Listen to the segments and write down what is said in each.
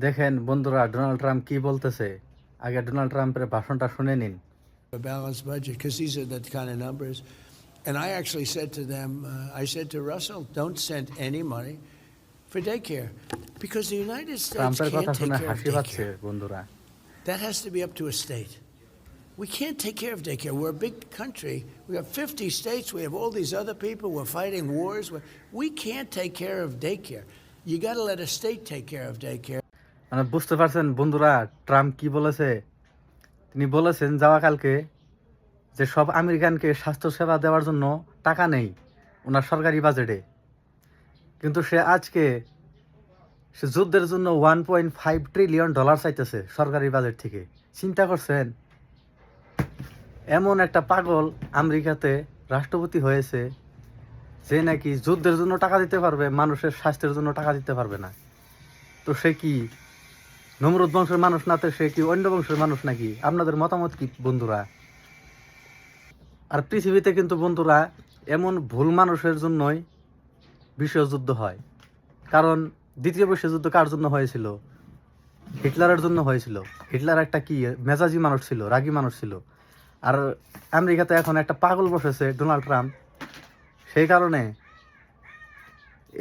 দেখেন বন্ধুরা, Donald Trump কি বলতেছে। আগে ডোনাল্ড ট্রাম্পের ভাষণটা শুনে নিন। A balanced budget, because these are the kind of numbers. And I actually said to them, I said to Russell, don't send any money for daycare, because the United States ট্রাম্পের কথা can't take শুনে care of হাসি পাচ্ছে daycare. বন্ধুরা। That has to be up to a state. We can't take care of daycare. We're a big country. We have 50 states. We have all these other people. We're fighting wars. We can't take care of daycare. You got to let a state take care of daycare. মানে বুঝতে পারছেন বন্ধুরা, Trump কি বলেছে। তিনি বলেছেন যাওয়া কালকে যে সব আমেরিকানকে স্বাস্থ্যসেবা দেওয়ার জন্য টাকা নেই ওনার সরকারি বাজেটে, কিন্তু সে আজকে যুদ্ধের জন্য $1.5 ট্রিলিয়ন চাইতেছে সরকারি বাজেট থেকে। চিন্তা করছেন, এমন একটা পাগল আমেরিকাতে রাষ্ট্রপতি হয়েছে যে নাকি যুদ্ধের জন্য টাকা দিতে পারবে, মানুষের স্বাস্থ্যের জন্য টাকা দিতে পারবে না। তো সে কি নমরুদ বংশের মানুষ না, তো সে কি অন্য বংশের মানুষ নাকি? আপনাদের মতামত কি বন্ধুরা? আর পৃথিবীতে কিন্তু বন্ধুরা এমন ভুল মানুষের জন্যই বিশ্বযুদ্ধ হয়। কারণ দ্বিতীয় বিশ্বযুদ্ধ কার জন্য হয়েছিল? হিটলারের জন্য হয়েছিল। হিটলার একটা কি মেজাজি মানুষ ছিল, রাগী মানুষ ছিল। আর আমেরিকাতে এখন একটা পাগল বসেছে ডোনাল্ড ট্রাম্প, সেই কারণে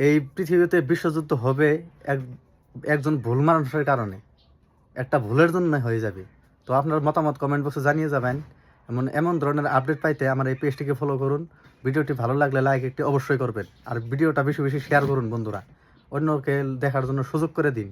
এই পৃথিবীতে বিশ্বযুদ্ধ হবে একজন ভুল মানুষের কারণে, একটা ভুলের জন্য হয়ে যাবে। তো আপনার মতামত কমেন্ট বক্সে জানিয়ে যাবেন। এমন ধরনের আপডেট পাইতে আমার এই পেজটিকে ফলো করুন। ভিডিওটি ভালো লাগলে লাইক একটি অবশ্যই করবেন, আর ভিডিওটা বেশি বেশি শেয়ার করুন বন্ধুরা, অন্যকে দেখার জন্য সুযোগ করে দিন।